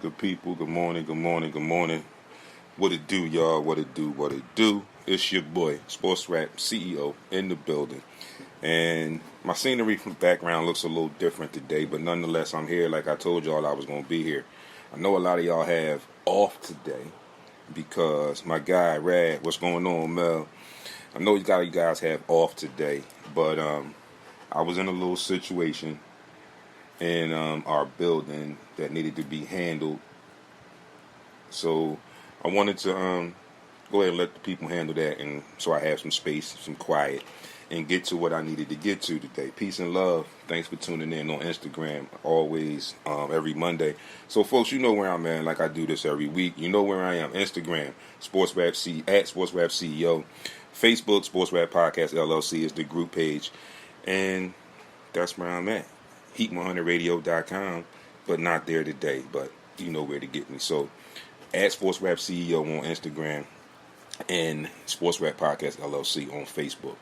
good people. Good morning, good morning, good morning. What it do, y'all? What it do, what it do? It's your boy, SportsRap CEO in the building. And my scenery from the background looks a little different today, but nonetheless, I'm here like I told y'all I was going to be here. I know a lot of y'all have off today because my guy, Rad, what's going on, Mel? I know you guys have off today, but I was in a little situation in our building that needed to be handled. So I wanted to go ahead and let the people handle that, and so I have some space, some quiet, and get to what I needed to get to today. Peace and love. Thanks for tuning in on Instagram, always, every Monday. So, folks, you know where I'm at. Like I do this every week. You know where I am. Instagram, SportsRap at SportsRap CEO. Facebook, SportsRap Podcast LLC is the group page, and that's where I'm at. Heat100radio.com, but not there today. But you know where to get me. So, at SportsRap CEO on Instagram and SportsRap Podcast LLC on Facebook.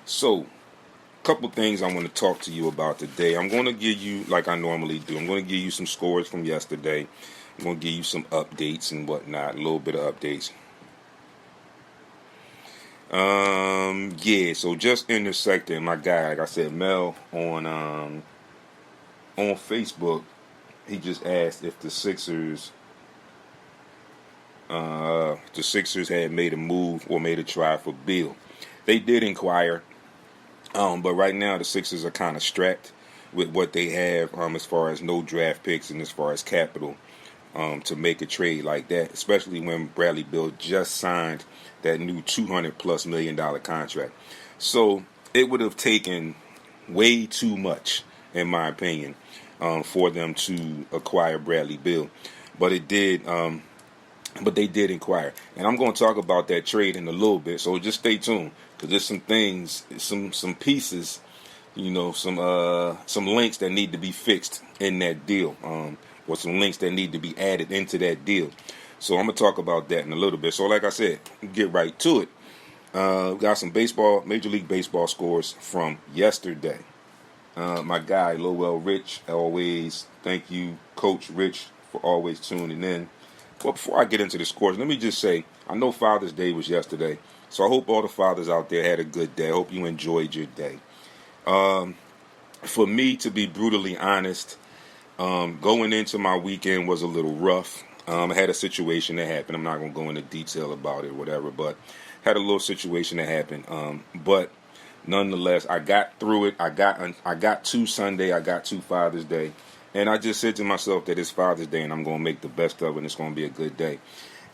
So, a couple things I want to talk to you about today. I'm going to give you, like I normally do, I'm going to give you some scores from yesterday. I'm going to give you some updates and whatnot, a little bit of updates. So just intersecting my guy, like I said, Mel on Facebook, he just asked if the Sixers had made a move or made a try for Bill. They did inquire, but right now the Sixers are kind of strapped with what they have as far as no draft picks and as far as capital to make a trade like that, especially when Bradley Beal just signed that new $200+ million contract. So it would have taken way too much, in my opinion, for them to acquire Bradley Beal, but it did. But they did inquire, and I'm going to talk about that trade in a little bit. So just stay tuned, because there's some things, some pieces, some links that need to be fixed in that deal, or some links that need to be added into that deal. So I'm going to talk about that in a little bit. So like I said, get right to it. Got some Major League Baseball scores from yesterday. My guy, Lowell Rich, always thank you, Coach Rich, for always tuning in. Well, before I get into the scores, let me just say, I know Father's Day was yesterday, so I hope all the fathers out there had a good day. I hope you enjoyed your day. For me, to be brutally honest, going into my weekend was a little rough. I had a situation that happened. I'm not going to go into detail about it or whatever, but had a little situation that happened. But nonetheless, I got through it. I got to Sunday. I got to Father's Day. And I just said to myself that it's Father's Day and I'm going to make the best of it and it's going to be a good day.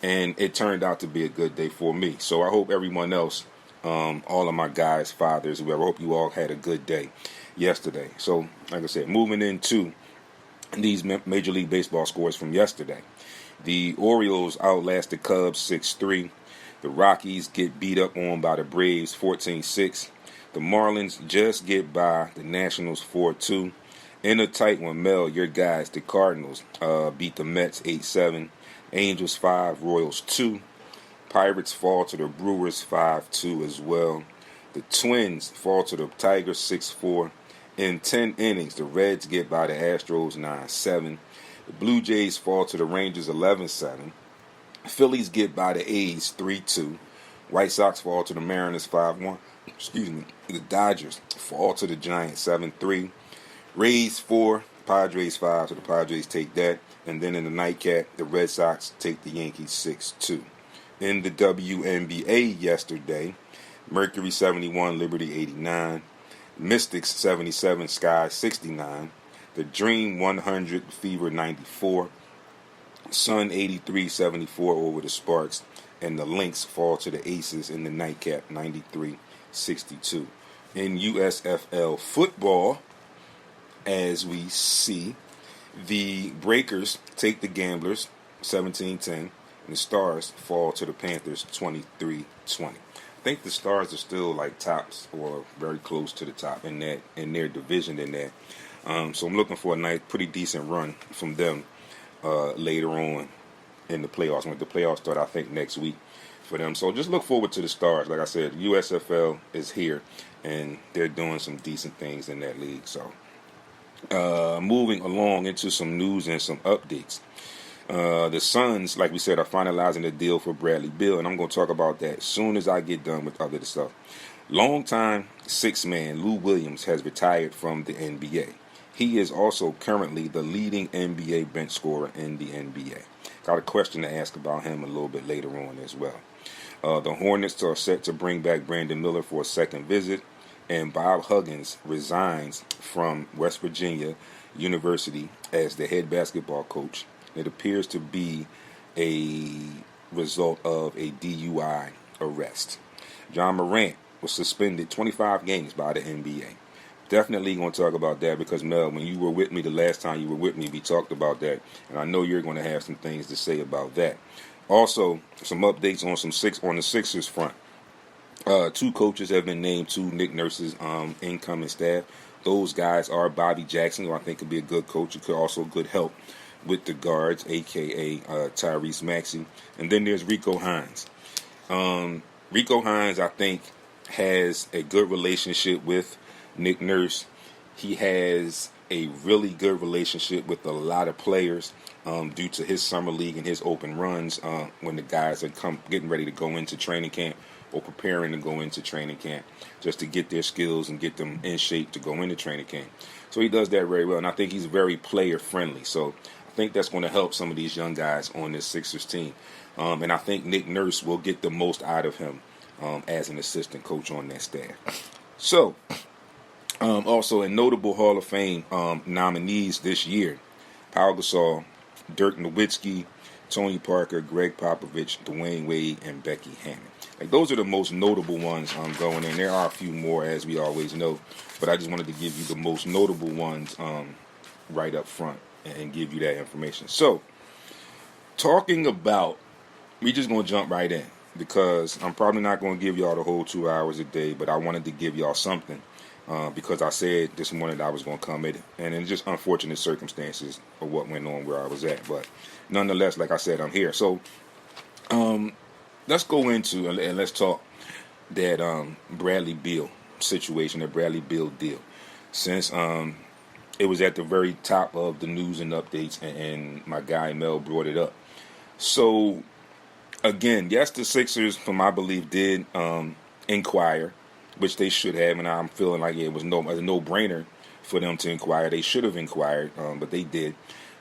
And it turned out to be a good day for me. So I hope everyone else, all of my guys, fathers, whoever, I hope you all had a good day yesterday. So, like I said, moving into these Major League Baseball scores from yesterday. The Orioles outlast the Cubs 6-3. The Rockies get beat up on by the Braves 14-6. The Marlins just get by the Nationals 4-2. In a tight one, Mel, your guys, the Cardinals, beat the Mets 8-7. Angels 5, Royals 2. Pirates fall to the Brewers 5-2 as well. The Twins fall to the Tigers 6-4. In 10 innings, the Reds get by the Astros 9-7. The Blue Jays fall to the Rangers 11-7. Phillies get by the A's 3-2. White Sox fall to the Mariners 5-1. The Dodgers fall to the Giants 7-3. Rays 4, Padres 5, so the Padres take that. And then in the nightcap, the Red Sox take the Yankees 6-2. In the WNBA yesterday, Mercury 71, Liberty 89. Mystics 77, Sky 69. The Dream 100, Fever 94. Sun 83-74 over the Sparks. And the Lynx fall to the Aces in the nightcap 93-62. In USFL football, as we see, the Breakers take the Gamblers 17-10, and the Stars fall to the Panthers 23-20. I think the Stars are still like tops or very close to the top in their division in there. So I'm looking for a nice, pretty decent run from them later on in the playoffs. When the playoffs start, I think next week for them. So just look forward to the Stars. Like I said, USFL is here, and they're doing some decent things in that league. So moving along into some news and some updates. The Suns, like we said, are finalizing a deal for Bradley Beal, and I'm going to talk about that as soon as I get done with other stuff. Longtime six-man Lou Williams has retired from the NBA. He is also currently the leading NBA bench scorer in the NBA. Got a question to ask about him a little bit later on as well. The Hornets are set to bring back Brandon Miller for a second visit, and Bob Huggins resigns from West Virginia University as the head basketball coach. It appears to be a result of a DUI arrest. John Morant was suspended 25 games by the NBA. Definitely going to talk about that because, Mel, when you were with me the last time you were with me, we talked about that, and I know you're going to have some things to say about that. Also, some updates on the Sixers front. Two coaches have been named to Nick Nurse's incoming staff. Those guys are Bobby Jackson, who I think could be a good coach. He could also good help with the guards, a.k.a. Tyrese Maxey. And then there's Rico Hines. Rico Hines, I think, has a good relationship with Nick Nurse. He has a really good relationship with a lot of players due to his summer league and his open runs when the guys are getting ready to go into training camp or preparing to go into training camp just to get their skills and get them in shape to go into training camp. So he does that very well, and I think he's very player-friendly. So I think that's going to help some of these young guys on this Sixers team. And I think Nick Nurse will get the most out of him as an assistant coach on that staff. So, also in notable Hall of Fame nominees this year, Pau Gasol, Dirk Nowitzki, Tony Parker, Greg Popovich, Dwayne Wade, and Becky Hammond. Like, those are the most notable ones going in. There are a few more, as we always know, but I just wanted to give you the most notable ones right up front and give you that information. So, talking about, we just going to jump right in because I'm probably not going to give y'all the whole 2 hours a day, but I wanted to give y'all something because I said this morning that I was going to come in, and it's just unfortunate circumstances of what went on where I was at. But nonetheless, like I said, I'm here. So let's go into and let's talk that Bradley Beal situation, the Bradley Beal deal. Since it was at the very top of the news and updates, and my guy Mel brought it up. So, again, yes, the Sixers, from my belief, did inquire, which they should have, and I'm feeling like it was a no-brainer for them to inquire. They should have inquired, but they did.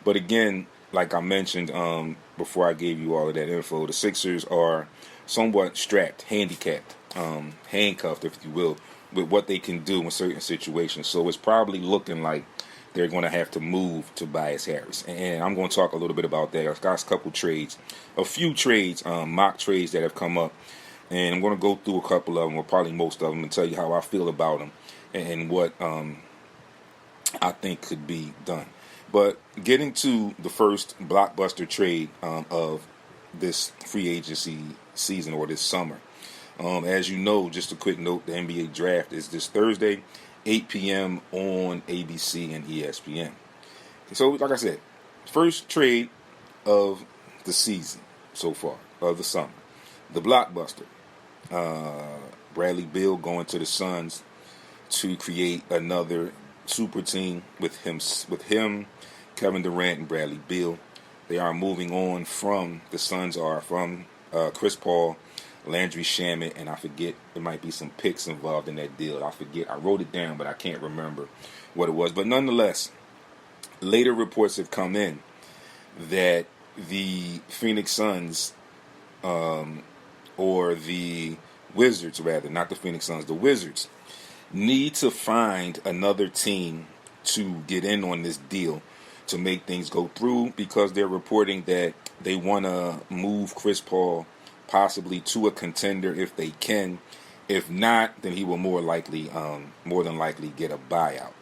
But again, like I mentioned before I gave you all of that info, the Sixers are somewhat strapped, handicapped, handcuffed, if you will, with what they can do in certain situations. So it's probably looking like they're going to have to move Tobias Harris. And I'm going to talk a little bit about that. I've got a few trades, mock trades that have come up. And I'm going to go through a couple of them, or probably most of them, and tell you how I feel about them and what I think could be done. But getting to the first blockbuster trade of this free agency season or this summer. As you know, just a quick note, the NBA draft is this Thursday, 8 p.m. on ABC and ESPN. So, like I said, first trade of the season so far, of the summer. The blockbuster. Bradley Beal going to the Suns to create another super team with him, Kevin Durant, and Bradley Beal. They are moving on from, the Suns are from Chris Paul, Landry Shamet, and I forget, there might be some picks involved in that deal. I forget, I wrote it down, but I can't remember what it was. But nonetheless, later reports have come in that the Phoenix Suns, or the Wizards rather, not the Phoenix Suns, the Wizards, need to find another team to get in on this deal to make things go through, because they're reporting that they want to move Chris Paul possibly to a contender if they can. If not, then he will more than likely get a buyout.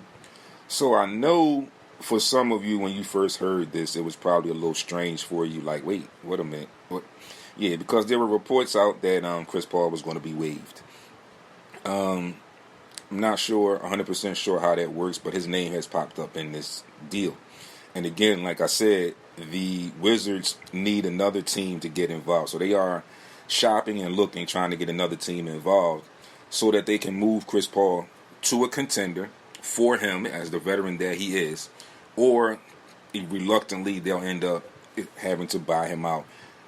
So I know for some of you, when you first heard this, it was probably a little strange for you, like, wait, wait a minute, what? Yeah, because there were reports out that Chris Paul was going to be waived. I'm not 100% sure how that works, but his name has popped up in this deal. And again, like I said, the Wizards need another team to get involved. So they are shopping and looking, trying to get another team involved so that they can move Chris Paul to a contender for him as the veteran that he is, or reluctantly they'll end up having to buy him out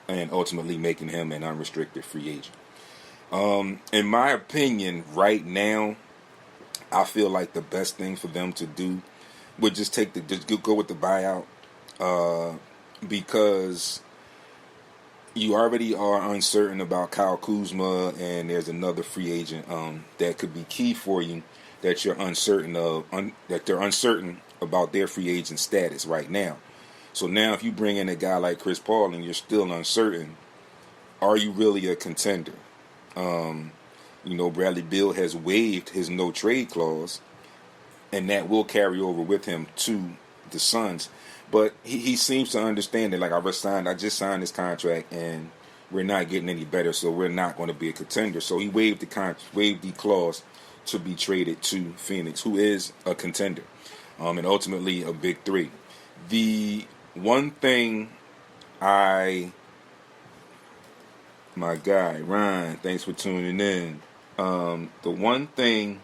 and ultimately making him an unrestricted free agent. In my opinion, right now, I feel like the best thing for them to do would just go with the buyout, because you already are uncertain about Kyle Kuzma, and there's another free agent that could be key for you that you're uncertain of, that they're uncertain about their free agent status right now. So now, if you bring in a guy like Chris Paul and you're still uncertain, are you really a contender? Bradley Beal has waived his no trade clause, and that will carry over with him to the Suns. But he seems to understand that, like, I just signed this contract, and we're not getting any better, so we're not going to be a contender. So he waived the clause to be traded to Phoenix, who is a contender, and ultimately a big three. The one thing my guy Ryan, thanks for tuning in. The one thing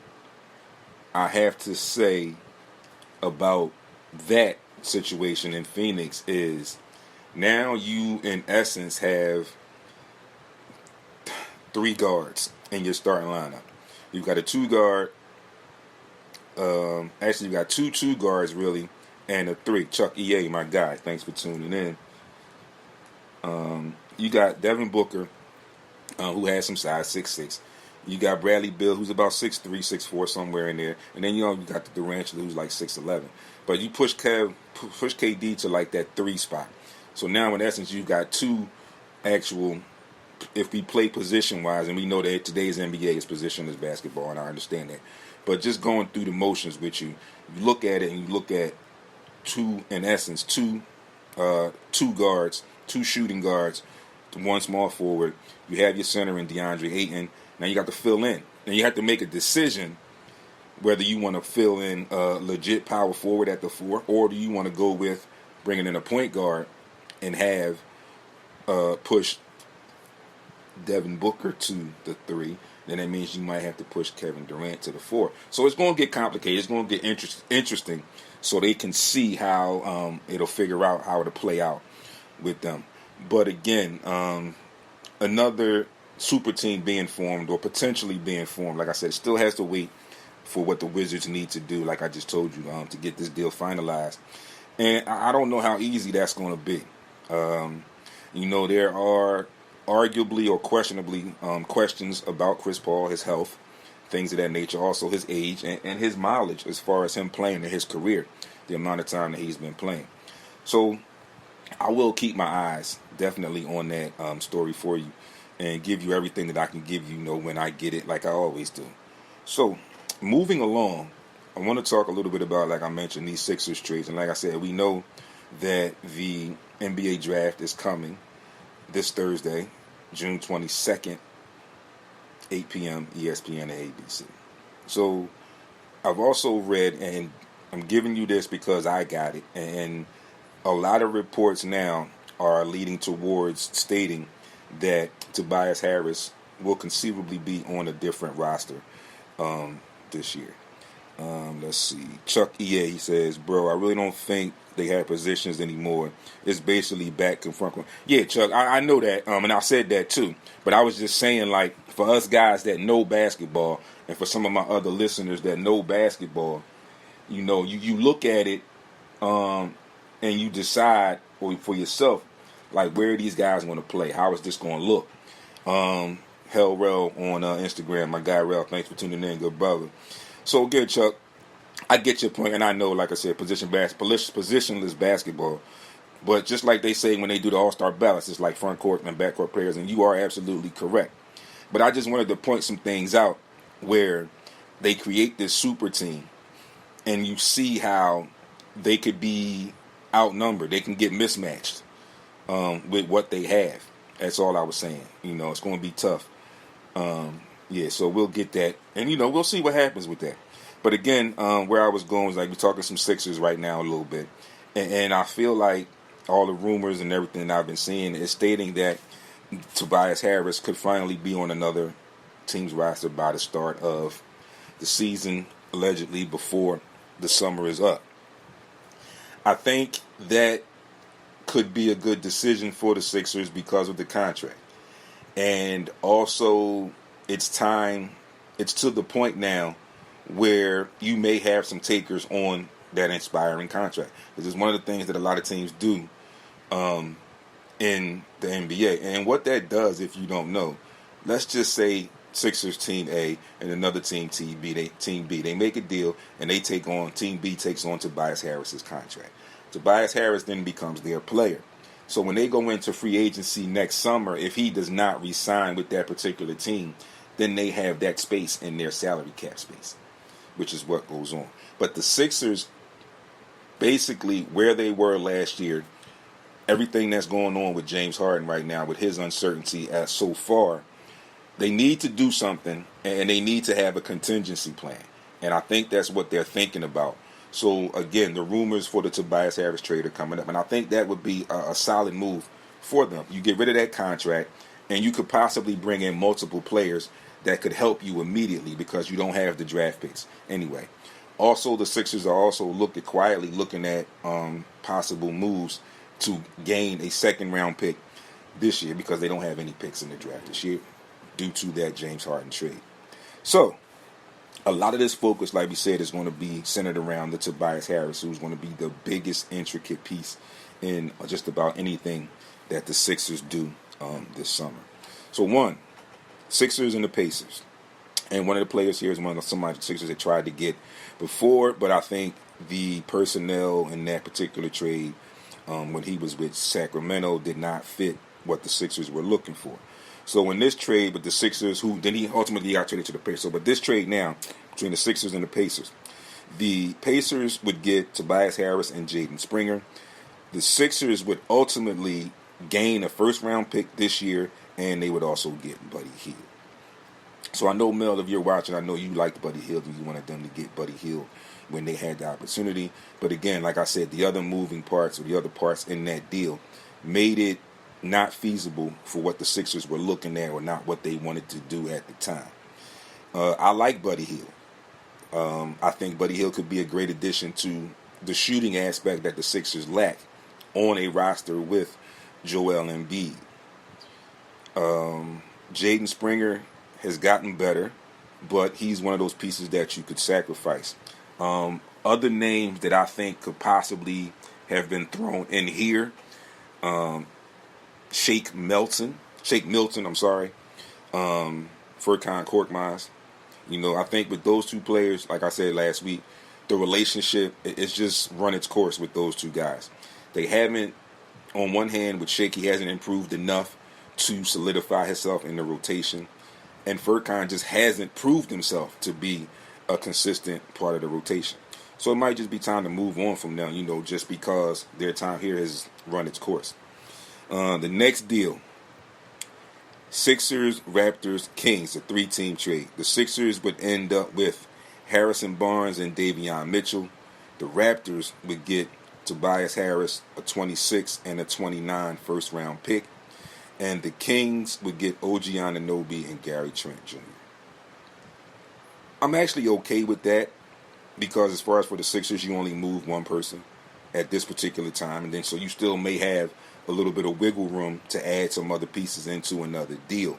I have to say about that situation in Phoenix is now you, in essence, have 3 guards in your starting lineup. You've got a 2-guard. Actually, you got two guards, really, and a 3. Chuck EA, my guy, thanks for tuning in. You got Devin Booker, who has some size, 6'6". You got Bradley Beal, who's about 6'3", 6'4", somewhere in there. And then, you got the Durant, who's like 6'11". But you push KD to like that 3 spot. So now, in essence, you've got 2 actual, if we play position-wise, and we know that today's NBA is positionless basketball, and I understand that. But just going through the motions with you, you look at it and you look at two guards, 2 shooting guards, 1 small forward. You have your center in DeAndre Ayton. Now you got to fill in. And you have to make a decision whether you want to fill in a legit power forward at the 4, or do you want to go with bringing in a point guard and have push Devin Booker to the 3. Then that means you might have to push Kevin Durant to the 4. So it's going to get complicated. It's going to get interesting, so they can see how it'll figure out how to play out with them. But again, another super team being formed, or potentially being formed, like I said, still has to wait for what the Wizards need to do, like I just told you, to get this deal finalized. And I don't know how easy that's going to be. There are arguably or questionably questions about Chris Paul, his health, things of that nature, also his age and his mileage as far as him playing in his career, the amount of time that he's been playing. So I will keep my eyes definitely on that story for you and give you everything that I can give you, when I get it, like I always do. So moving along, I want to talk a little bit about, like I mentioned, these Sixers trades. And like I said, we know that the NBA draft is coming this Thursday, June 22nd, 8 p.m. ESPN and ABC. So I've also read, and I'm giving you this because I got it, and a lot of reports now are leading towards stating that Tobias Harris will conceivably be on a different roster this year. Let's see. Chuck EA, he says, bro, I really don't think they have positions anymore. It's basically back to front. Yeah, Chuck, I know that, and I said that too. But I was just saying, like, for us guys that know basketball, and for some of my other listeners that know basketball, you look at it, and you decide for yourself, like, where are these guys going to play? How is this going to look? Hell Rel on Instagram, my guy Rel, thanks for tuning in, good brother. So again, Chuck, I get your point, and I know, like I said, positionless basketball. But just like they say when they do the All-Star ballots, it's like front court and back court players, and you are absolutely correct. But I just wanted to point some things out where they create this super team, and you see how they could be outnumbered. They can get mismatched with what they have. That's all I was saying. It's going to be tough. So we'll get that. And, we'll see what happens with that. But again, where I was going was, like, we're talking some Sixers right now a little bit. And I feel like all the rumors and everything that I've been seeing is stating that Tobias Harris could finally be on another team's roster by the start of the season, allegedly before the summer is up. I think that could be a good decision for the Sixers because of the contract. And also, it's to the point now where you may have some takers on that inspiring contract. This is one of the things that a lot of teams do in the NBA. And what that does, if you don't know, let's just say Sixers Team A and another team, Team B. They make a deal, and Team B takes on Tobias Harris's contract. Tobias Harris then becomes their player. So when they go into free agency next summer, if he does not re-sign with that particular team, then they have that space in their salary cap space, which is what goes on. But the Sixers, basically where they were last year, everything that's going on with James Harden right now, with his uncertainty as so far, they need to do something, and they need to have a contingency plan. And I think that's what they're thinking about. So, again, the rumors for the Tobias Harris trade are coming up, and I think that would be a solid move for them. You get rid of that contract, and you could possibly bring in multiple players that could help you immediately because you don't have the draft picks anyway. Also, the Sixers are also quietly looking at possible moves to gain a second-round pick this year because they don't have any picks in the draft this year due to that James Harden trade. So, a lot of this focus, like we said, is going to be centered around the Tobias Harris, who's going to be the biggest intricate piece in just about anything that the Sixers do this summer. So, Sixers and the Pacers. And one of the players here is somebody the Sixers had tried to get before, but I think the personnel in that particular trade, when he was with Sacramento, did not fit what the Sixers were looking for. So in this trade with the Sixers, then he ultimately got traded to the Pacers. But this trade now between the Sixers and the Pacers would get Tobias Harris and Jaden Springer. The Sixers would ultimately gain a first-round pick this year, and they would also get Buddy Hield. So I know, Mel, if you're watching, I know you liked Buddy Hield and you wanted them to get Buddy Hield when they had the opportunity. But again, like I said, the other moving parts or the other parts in that deal made it not feasible for what the Sixers were looking at or not what they wanted to do at the time. I like Buddy Hield. I think Buddy Hield could be a great addition to the shooting aspect that the Sixers lack on a roster with Joel Embiid. Jaden Springer has gotten better, but he's one of those pieces that you could sacrifice. Other names that I think could possibly have been thrown in here, Shake Milton, Furkan Korkmaz. I think with those two players, like I said last week, the relationship is just run its course with those two guys. They haven't, on one hand, with Shake, he hasn't improved enough to solidify himself in the rotation. And Furkan just hasn't proved himself to be a consistent part of the rotation. So it might just be time to move on from them, just because their time here has run its course. The next deal, Sixers, Raptors, Kings, a 3-team trade. The Sixers would end up with Harrison Barnes and Davion Mitchell. The Raptors would get Tobias Harris, a 26 and a 29 first-round pick. And the Kings would get OG Anunoby and Gary Trent Jr. I'm actually okay with that because as far as for the Sixers, you only move one person at this particular time. And then so you still may have a little bit of wiggle room to add some other pieces into another deal.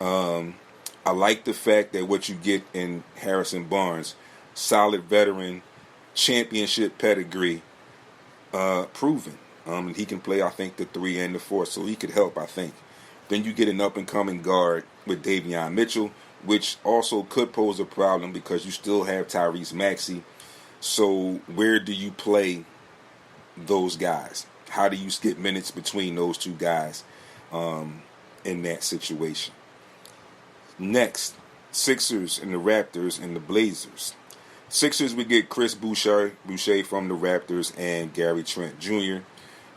I like the fact that what you get in Harrison Barnes, solid veteran, championship pedigree, proven. He can play, I think, the 3 and the 4, so he could help, I think. Then you get an up-and-coming guard with Davion Mitchell, which also could pose a problem because you still have Tyrese Maxey. So where do you play those guys? How do you skip minutes between those two guys in that situation? Next, Sixers and the Raptors and the Blazers. Sixers would get Chris Boucher from the Raptors and Gary Trent Jr.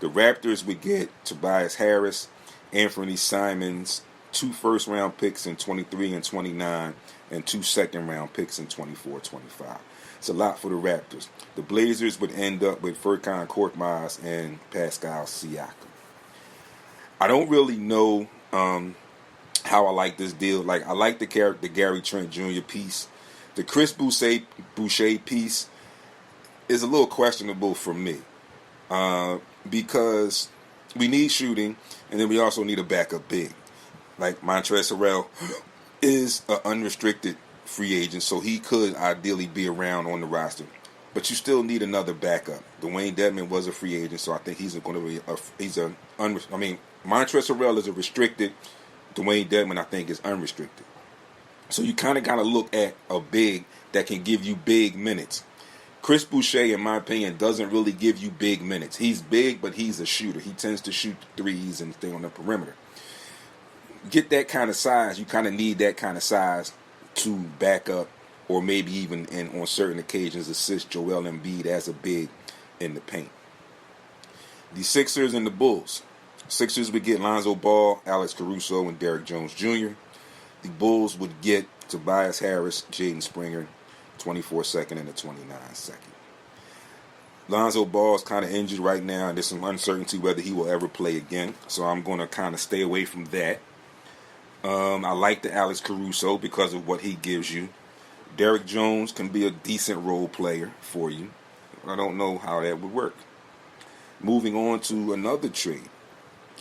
The Raptors would get Tobias Harris, Anthony Simons, 2 first-round picks in 23 and 29, and 2 second-round picks in 24-25. It's a lot for the Raptors. The Blazers would end up with Furkan Korkmaz and Pascal Siakam. I don't really know how I like this deal. Like, I like the Gary Trent Jr. piece. The Chris Boucher piece is a little questionable for me. because we need shooting, and then we also need a backup big. Like Montrezl Harrell is an unrestricted free agent, so he could ideally be around on the roster. But you still need another backup. Dwayne Dedmon was a free agent, so I think he's going to be Montrezl Harrell is a restricted. Dwayne Dedmon, I think, is unrestricted. So you kind of got to look at a big that can give you big minutes. Chris Boucher, in my opinion, doesn't really give you big minutes. He's big, but he's a shooter. He tends to shoot threes and stay on the perimeter. Get that kind of size. You kind of need that kind of size to back up, or maybe even on certain occasions assist Joel Embiid as a big in the paint. The Sixers and the Bulls. Sixers would get Lonzo Ball, Alex Caruso, and Derrick Jones Jr. The Bulls would get Tobias Harris, Jaden Springer, 24-second and a 29-second. Lonzo Ball is kind of injured right now, and there's some uncertainty whether he will ever play again. So I'm going to kind of stay away from that. I like the Alex Caruso because of what he gives you. Derrick Jones can be a decent role player for you. I don't know how that would work. Moving on to another trade.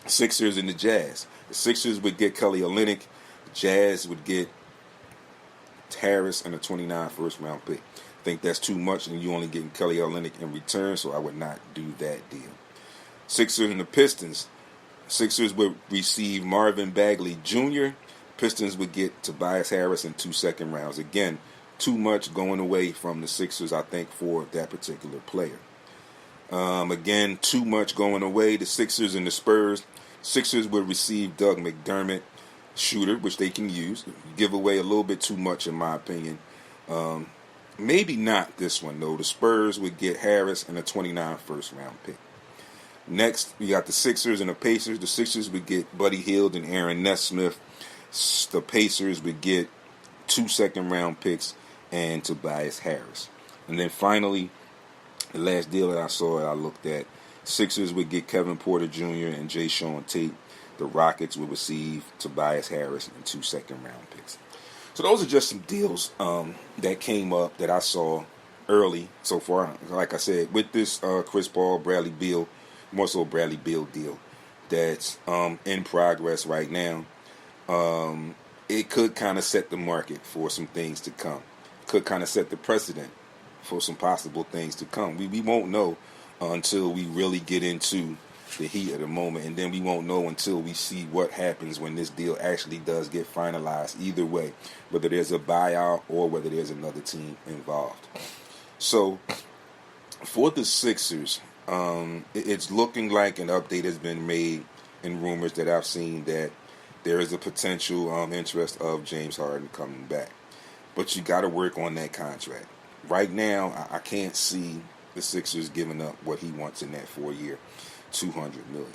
Sixers and the Jazz. The Sixers would get Kelly Olynyk. The Jazz would get Harris and a 29 first-round pick. I think that's too much, and you only getting Kelly Olynyk in return, so I would not do that deal. Sixers and the Pistons. Sixers would receive Marvin Bagley Jr. Pistons would get Tobias Harris in 2 second rounds. Again, too much going away from the Sixers, I think, for that particular player. Again, too much going away. The Sixers and the Spurs. Sixers would receive Doug McDermott, shooter, which they can use. Give away a little bit too much, in my opinion. Maybe not this one, though. The Spurs would get Harris and a 29 first-round pick. Next, we got the Sixers and the Pacers. The Sixers would get Buddy Hield and Aaron Nesmith. The Pacers would get 2 second-round picks and Tobias Harris. And then finally, the last deal that I saw that I looked at, Sixers would get Kevin Porter Jr. and Jay Sean Tate. The Rockets would receive Tobias Harris and 2 second-round picks. So those are just some deals that came up that I saw early so far. Like I said, with this Chris Paul, Bradley Beal, more so Bradley Beal deal that's in progress right now, it could kind of set the market for some things to come. Could kind of set the precedent for some possible things to come. We won't know until we really get into the heat of the moment, and then we won't know until we see what happens when this deal actually does get finalized, either way, whether there's a buyout or whether there's another team involved. So for the Sixers, it's looking like an update has been made in rumors that I've seen that there is a potential interest of James Harden coming back. But you got to work on that contract. Right now, I can't see the Sixers giving up what he wants in that 4-year, $200 million.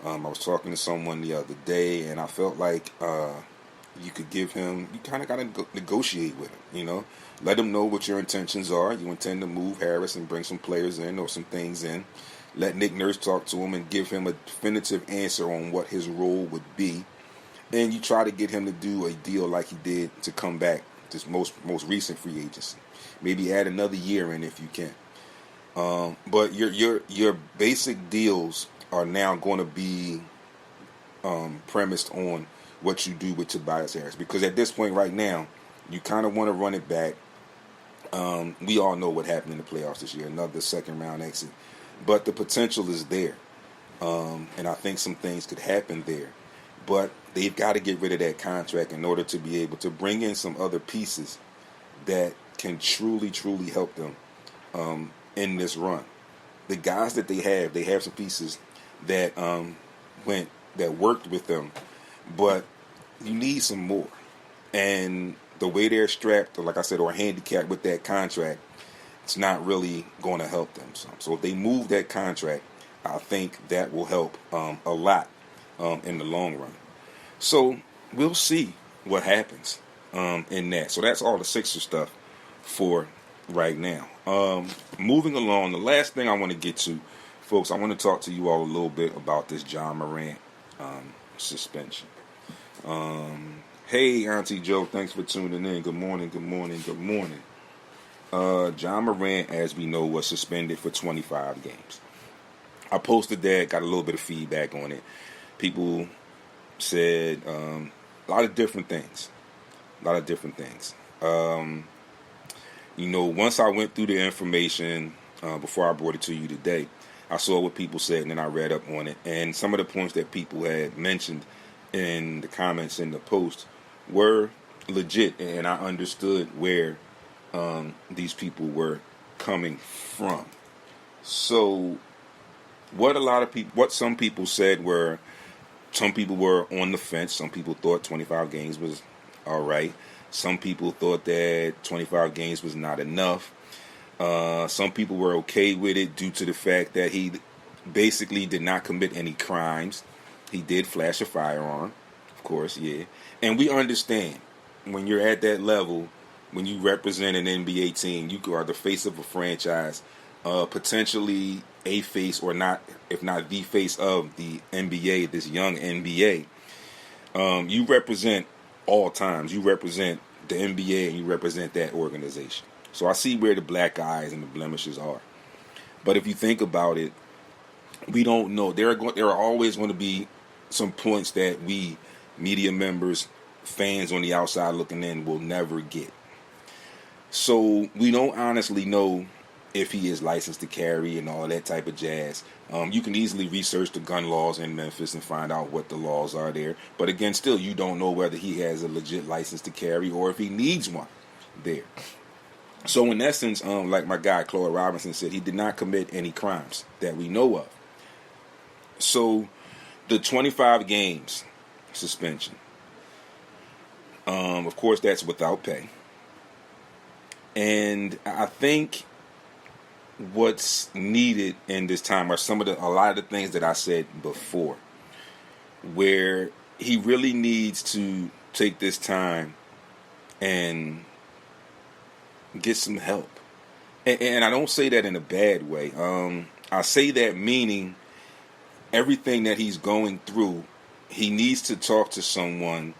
I was talking to someone the other day, and I felt like you could give him, you kind of got to negotiate with him, you know. Let him know what your intentions are. You intend to move Harris and bring some players in or some things in. Let Nick Nurse talk to him and give him a definitive answer on what his role would be. And you try to get him to do a deal like he did to come back this most recent free agency. Maybe add another year in if you can. But your basic deals are now going to be premised on what you do with Tobias Harris. Because at this point right now, you kind of want to run it back. We all know what happened in the playoffs this year, another second-round exit. But the potential is there. And I think some things could happen there. But they've got to get rid of that contract in order to be able to bring in some other pieces that can truly, truly help them in this run. The guys that they have some pieces that worked with them, but you need some more. And the way they're strapped, or like I said, or handicapped with that contract, it's not really going to help them. So if they move that contract, I think that will help a lot in the long run. So we'll see what happens in that. So that's all the Sixers stuff for right now. Moving along, the last thing I want to get to, folks, I want to talk to you all a little bit about this John Morant suspension. Hey, Auntie Joe, thanks for tuning in. Good morning. John Morant, as we know, was suspended for 25 games. I posted that, got a little bit of feedback on it. People said a lot of different things. A lot of different things. Once I went through the information before I brought it to you today, I saw what people said, and then I read up on it. And some of the points that people had mentioned in the comments in the post were legit, and I understood where these people were coming from. So, what some people said were, some people were on the fence. Some people thought 25 games was all right. Some people thought that 25 games was not enough. Some people were okay with it due to the fact that he basically did not commit any crimes. He did flash a firearm, of course, yeah. And we understand when you're at that level, when you represent an NBA team, you are the face of a franchise, potentially a face or not, if not the face of the NBA, this young NBA. You represent all times. You represent the NBA and you represent that organization. So I see where the black eyes and the blemishes are. But if you think about it, we don't know. There are always going to be some points that we, media members, fans on the outside looking in, will never get. So we don't honestly know if he is licensed to carry and all that type of jazz. You can easily research the gun laws in Memphis and find out what the laws are there. But again, still, you don't know whether he has a legit license to carry or if he needs one there. So in essence, like my guy Claude Robinson said, he did not commit any crimes that we know of. So the 25 games suspension, of course, that's without pay. And I think what's needed in this time are a lot of the things that I said before, where he really needs to take this time and get some help. And I don't say that in a bad way. I say that meaning everything that he's going through, he needs to talk to someone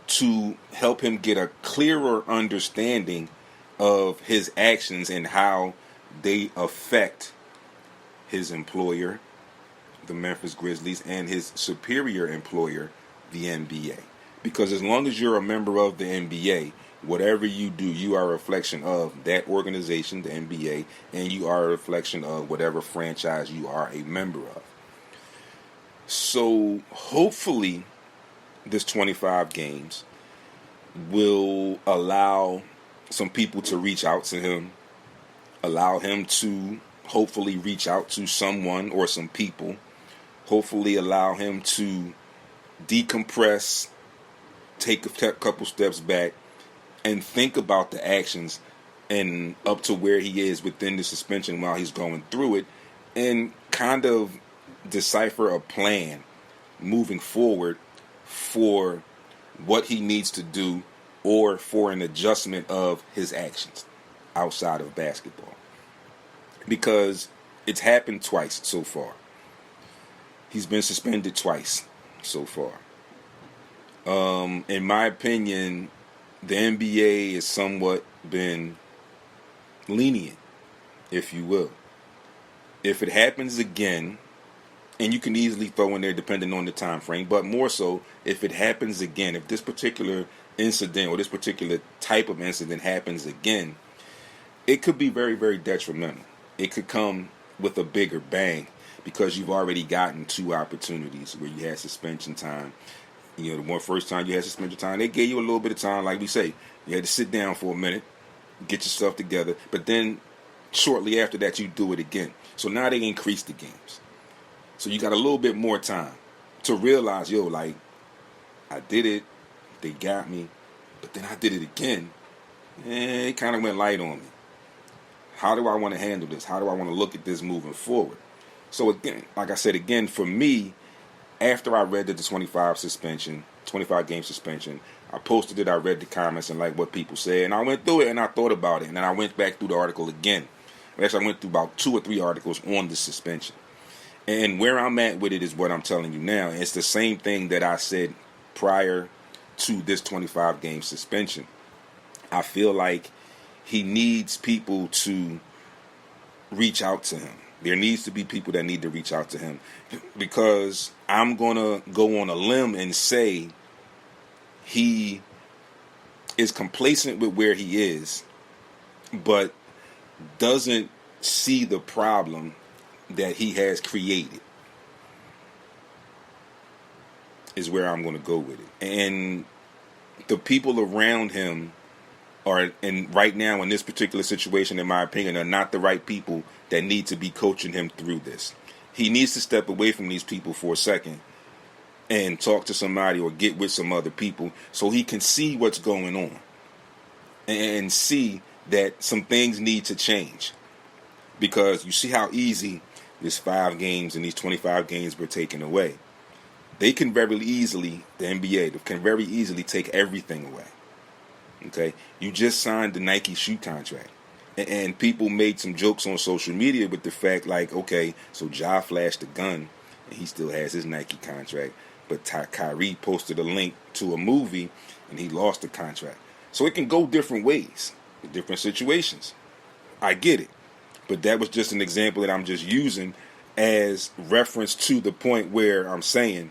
to help him get a clearer understanding of his actions and how they affect his employer, the Memphis Grizzlies, and his superior employer, the NBA. Because as long as you're a member of the NBA, whatever you do, you are a reflection of that organization, the NBA, and you are a reflection of whatever franchise you are a member of. So hopefully this 25 games will allow some people to reach out to him, allow him to hopefully reach out to someone or some people, hopefully allow him to decompress, take a couple steps back, and think about the actions and up to where he is within the suspension while he's going through it, and kind of decipher a plan moving forward for what he needs to do or for an adjustment of his actions outside of basketball. Because it's happened twice so far. He's been suspended twice so far. In my opinion, the NBA has somewhat been lenient, if you will. If it happens again, and you can easily throw in there depending on the time frame, but more so, if it happens again, if this particular incident or this particular type of incident happens again, it could be very, very detrimental. It could come with a bigger bang because you've already gotten two opportunities where you had suspension time. The one first time you had suspension time, they gave you a little bit of time, like we say. You had to sit down for a minute, get yourself together, but then shortly after that, you do it again. So now they increased the games. So you got a little bit more time to realize, I did it, they got me, but then I did it again, and it kind of went light on me. How do I want to handle this? How do I want to look at this moving forward? So again, like I said, for me, after I read the 25 game suspension, I posted it, I read the comments and like what people said, and I went through it and I thought about it, and then I went back through the article again. Actually, I went through about 2 or 3 articles on the suspension. And where I'm at with it is what I'm telling you now. It's the same thing that I said prior to this 25 game suspension. I feel like he needs people to reach out to him. There needs to be people that need to reach out to him, because I'm going to go on a limb and say he is complacent with where he is, but doesn't see the problem that he has created, is where I'm going to go with it. And the people around him are, and right now in this particular situation, in my opinion, are not the right people that need to be coaching him through this. He needs to step away from these people for a second and talk to somebody or get with some other people so he can see what's going on and see that some things need to change. Because you see how easy this 5 games and these 25 games were taken away. They can very easily, the NBA can very easily take everything away. Okay, you just signed the Nike shoe contract, and people made some jokes on social media with the fact, like, okay, so Ja flashed the gun, and he still has his Nike contract, but Kyrie posted a link to a movie, and he lost the contract. So it can go different ways, different situations. I get it, but that was just an example that I'm just using as reference to the point where I'm saying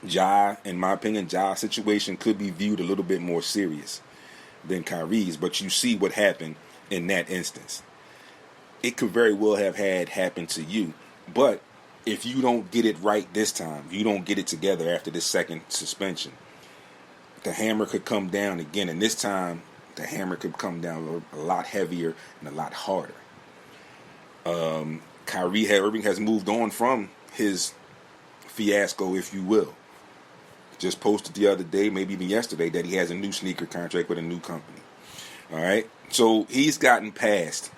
Ja, in my opinion, Ja's situation could be viewed a little bit more serious than Kyrie's, but you see what happened in that instance. It could very well have had happen to you, but if you don't get it right this time, you don't get it together after this second suspension, the hammer could come down again, and this time the hammer could come down a lot heavier and a lot harder. Kyrie Irving has moved on from his fiasco, if you will. Just posted the other day, maybe even yesterday, that he has a new sneaker contract with a new company. All right? So he's gotten past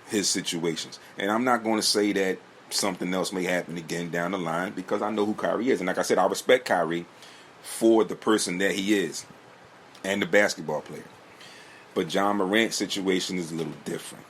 his situations. And I'm not going to say that something else may happen again down the line, because I know who Kyrie is. And like I said, I respect Kyrie for the person that he is and the basketball player. But John Morant's situation is a little different.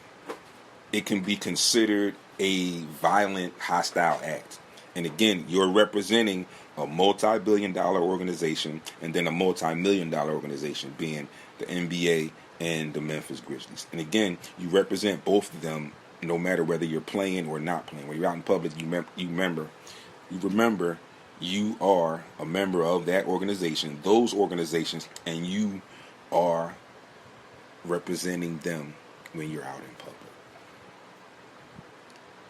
It can be considered a violent, hostile act. And again, you're representing a multi-billion-dollar organization and then a multi-million-dollar organization, being the NBA and the Memphis Grizzlies. And again, you represent both of them no matter whether you're playing or not playing. When you're out in public, you remember you are a member of that organization, those organizations, and you are representing them when you're out in public.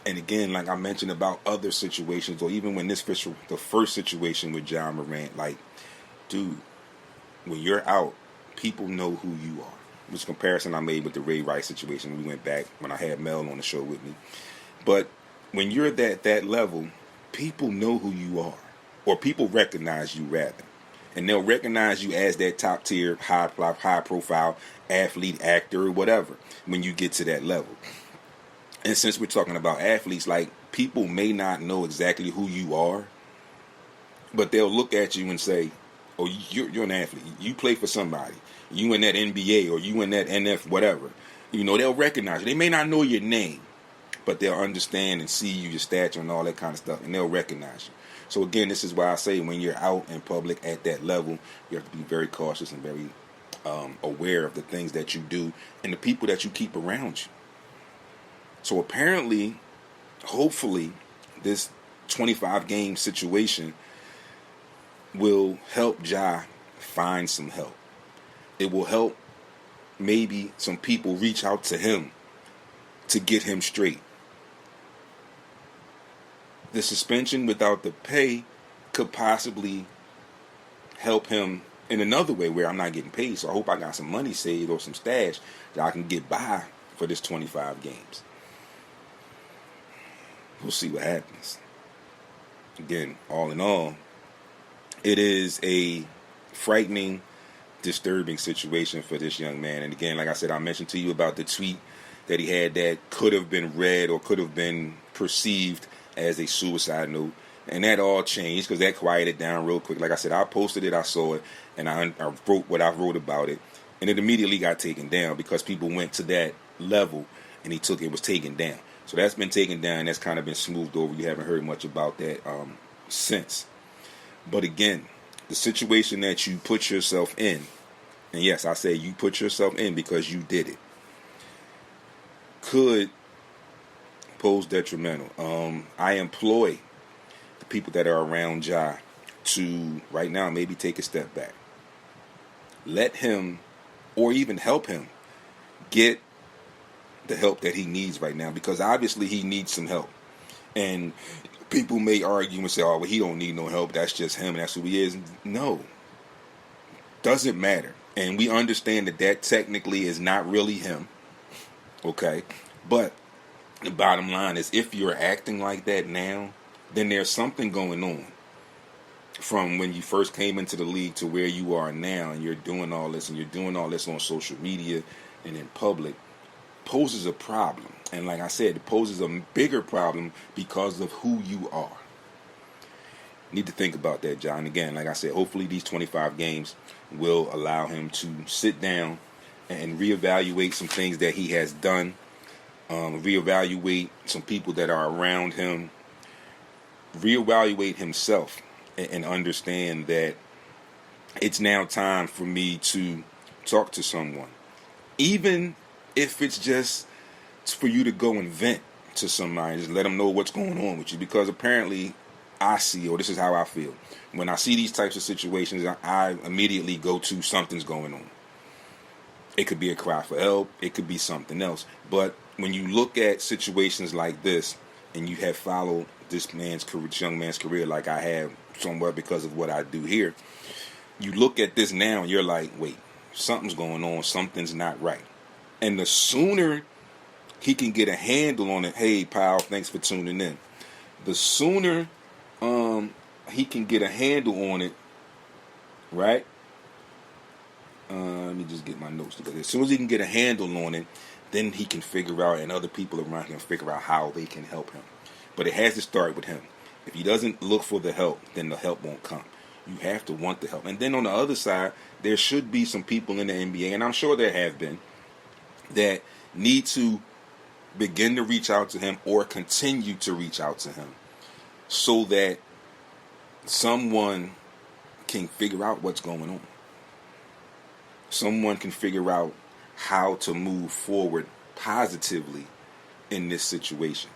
And again, like I mentioned about other situations, or even when the first situation with John Morant, like, dude, when you're out, people know who you are. Which comparison I made with the Ray Rice situation. We went back when I had Mel on the show with me. But when you're at that level, people know who you are, or people recognize you rather, and they'll recognize you as that top tier, high profile athlete, actor, or whatever when you get to that level. And since we're talking about athletes, like, people may not know exactly who you are, but they'll look at you and say, oh, you're an athlete. You play for somebody. You in that NBA or you in that NF whatever. You know, they'll recognize you. They may not know your name, but they'll understand and see you, your stature and all that kind of stuff, and they'll recognize you. So again, this is why I say when you're out in public at that level, you have to be very cautious and very aware of the things that you do and the people that you keep around you. So apparently, hopefully, this 25-game situation will help Ja find some help. It will help maybe some people reach out to him to get him straight. The suspension without the pay could possibly help him in another way where I'm not getting paid. So I hope I got some money saved or some stash that I can get by for this 25 games. We'll see what happens. Again, all in all, it is a frightening, disturbing situation for this young man. And again, like I said, I mentioned to you about the tweet that he had that could have been read or could have been perceived as a suicide note. And that all changed because that quieted down real quick. Like I said, I posted it, I saw it, and I wrote what I wrote about it. And it immediately got taken down because people went to that level and it was taken down. So that's been taken down. That's kind of been smoothed over. You haven't heard much about that since. But again, the situation that you put yourself in, and yes, I say you put yourself in because you did it, could pose detrimental. I employ the people that are around Ja to right now maybe take a step back. Let him, or even help him, get the help that he needs right now, because obviously he needs some help. And people may argue and say, oh, well, he don't need no help. That's just him and that's who he is. No. Doesn't matter. And we understand that that technically is not really him. Okay? But the bottom line is, if you're acting like that now, then there's something going on from when you first came into the league to where you are now, and you're doing all this, and you're doing all this on social media and in public, poses a problem. And like I said, it poses a bigger problem because of who you are. Need to think about that, John. Again, like I said, hopefully these 25 games will allow him to sit down and reevaluate some things that he has done, reevaluate some people that are around him, reevaluate himself, and understand that it's now time for me to talk to someone. Even if it's just for you to go and vent to somebody, just let them know what's going on with you. Because apparently I see, or this is how I feel, when I see these types of situations, I immediately go to something's going on. It could be a cry for help. It could be something else. But when you look at situations like this, and you have followed this young man's career like I have somewhat because of what I do here, you look at this now and you're like, wait, something's going on. Something's not right. And the sooner he can get a handle on it, hey, pal, thanks for tuning in. The sooner he can get a handle on it, right? Let me just get my notes together. As soon as he can get a handle on it, then he can figure out, and other people around him figure out how they can help him. But it has to start with him. If he doesn't look for the help, then the help won't come. You have to want the help. And then on the other side, there should be some people in the NBA, and I'm sure there have been, that need to begin to reach out to him or continue to reach out to him so that someone can figure out what's going on. Someone can figure out how to move forward positively in this situation.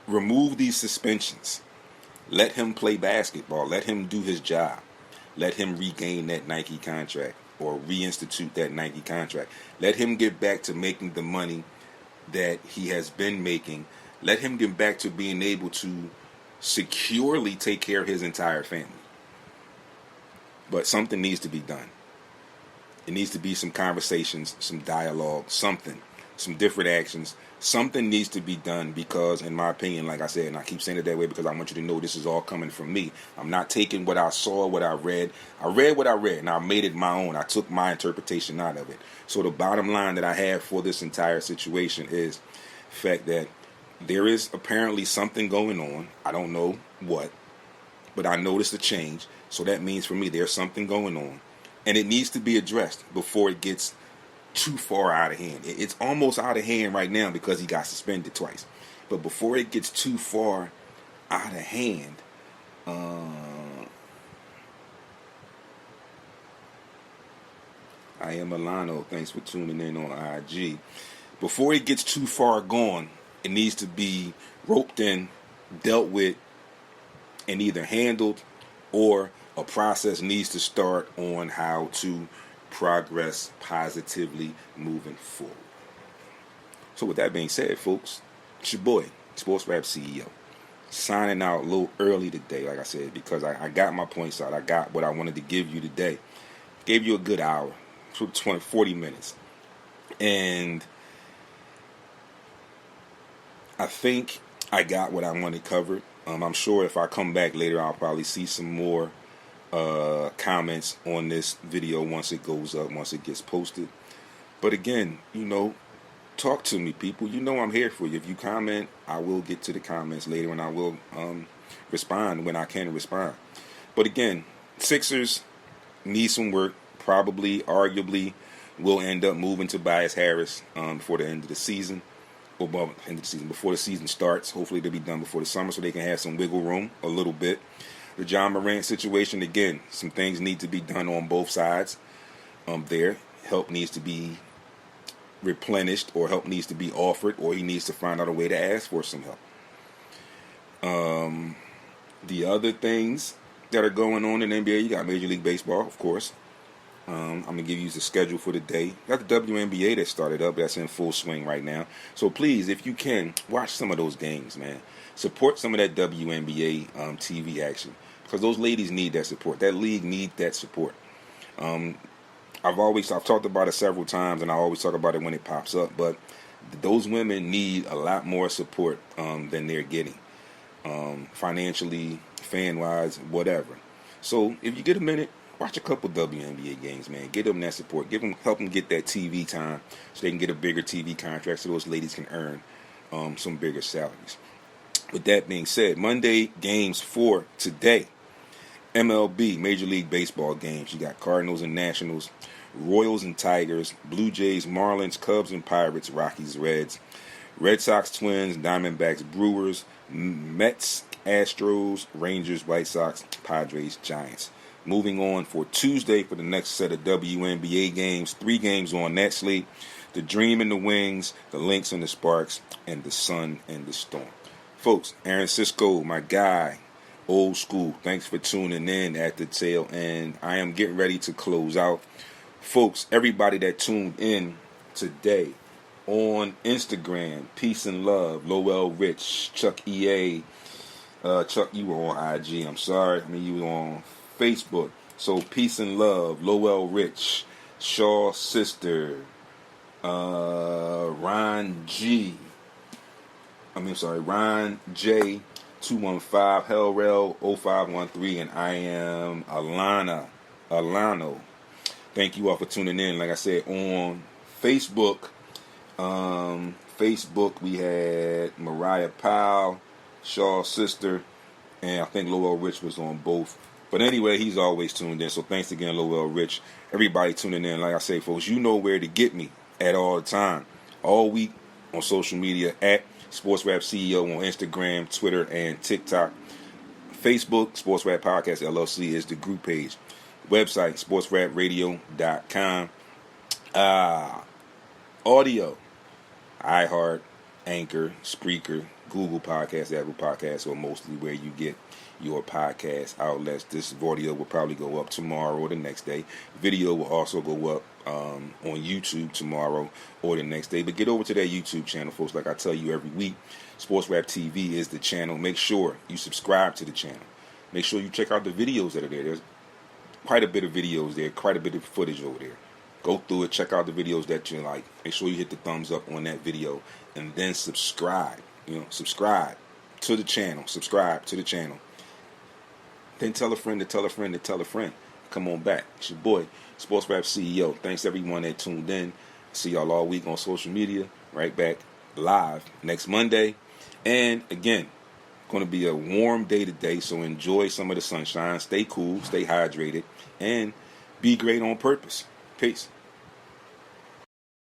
Remove these suspensions. Let him play basketball. Let him do his job. Let him regain that Nike contract or reinstitute that Nike contract. Let him get back to making the money that he has been making. Let him get back to being able to securely take care of his entire family. But something needs to be done. It needs to be some conversations, some dialogue, something, some different actions. Something needs to be done because, in my opinion, like I said, and I keep saying it that way because I want you to know this is all coming from me. I'm not taking what I saw, what I read. I read what I read, and I made it my own. I took my interpretation out of it. So the bottom line that I have for this entire situation is the fact that there is apparently something going on. I don't know what, but I noticed a change. So that means for me there's something going on. And it needs to be addressed before it gets too far out of hand. It's almost out of hand right now because he got suspended twice. But before it gets too far out of hand, I am Milano. Thanks for tuning in on IG. Before it gets too far gone, it needs to be roped in, dealt with, and either handled, or a process needs to start on how to progress positively moving forward. So with that being said, folks, it's your boy, SportsRap CEO, signing out a little early today, like I said, because I got my points out. I got what I wanted to give you today. Gave you a good hour, 40 minutes. And I think I got what I wanted covered. I'm sure if I come back later, I'll probably see some more comments on this video once it goes up, once it gets posted. But again, talk to me, people. I'm here for you. If you comment, I will get to the comments later, and I will respond when I can respond. But again, Sixers need some work. Probably, arguably, will end up moving Tobias Harris before the end of the season. Or before the season starts. Hopefully they'll be done before the summer so they can have some wiggle room a little bit. The John Morant situation, again, some things need to be done on both sides there. Help needs to be replenished, or help needs to be offered, or he needs to find out a way to ask for some help. The other things that are going on in the NBA, you got Major League Baseball, of course. I'm going to give you the schedule for the day. You got the WNBA that started up. That's in full swing right now. So please, if you can, watch some of those games, man. Support some of that WNBA TV action, because those ladies need that support. That league needs that support. I've talked about it several times, and I always talk about it when it pops up, but those women need a lot more support than they're getting, financially, fan-wise, whatever. So if you get a minute, watch a couple WNBA games, man. Get them that support. Help them get that TV time so they can get a bigger TV contract so those ladies can earn some bigger salaries. With that being said, Monday games for today. MLB, Major League Baseball games. You got Cardinals and Nationals, Royals and Tigers, Blue Jays, Marlins, Cubs and Pirates, Rockies, Reds, Red Sox, Twins, Diamondbacks, Brewers, Mets, Astros, Rangers, White Sox, Padres, Giants. Moving on for Tuesday for the next set of WNBA games. 3 games on that slate. The Dream and the Wings, the Lynx and the Sparks, and the Sun and the Storm. Folks, Aaron Cisco, my guy, old school. Thanks for tuning in at the tail end. I am getting ready to close out. Folks, everybody that tuned in today on Instagram, peace and love, Lowell Rich, Chuck EA. Chuck, you were on IG. I'm sorry. You were on Facebook. So peace and love, Lowell Rich, Shaw Sister, Ron J, 215, Hellrel 0513, and I am Alano. Thank you all for tuning in. Like I said, on Facebook, we had Mariah Powell, Shaw Sister, and I think Lowell Rich was on both. But anyway, he's always tuned in. So thanks again, Lowell Rich. Everybody tuning in. Like I say, folks, you know where to get me at all the time. All week on social media at SportsRap CEO on Instagram, Twitter, and TikTok. Facebook, SportsRap Podcast LLC is the group page. Website, sportsrapradio.com. Audio, iHeart, Anchor, Spreaker, Google Podcasts, Apple Podcasts, or mostly where you get your podcast outlets. This audio will probably go up tomorrow or the next day. Video will also go up on YouTube tomorrow or the next day. But get over to that YouTube channel, folks. Like I tell you every week, SportsRap TV is the channel. Make sure you subscribe to the channel. Make sure you check out the videos that are there. There's quite a bit of videos there, quite a bit of footage over there. Go through it, check out the videos that you like. Make sure you hit the thumbs up on that video, and then subscribe. Subscribe to the channel. Subscribe to the channel. Then tell a friend to tell a friend to tell a friend. Come on back. It's your boy, SportsRap CEO. Thanks everyone that tuned in. See y'all all week on social media. Right back live next Monday. And again, going to be a warm day today, so enjoy some of the sunshine. Stay cool, stay hydrated, and be great on purpose. Peace.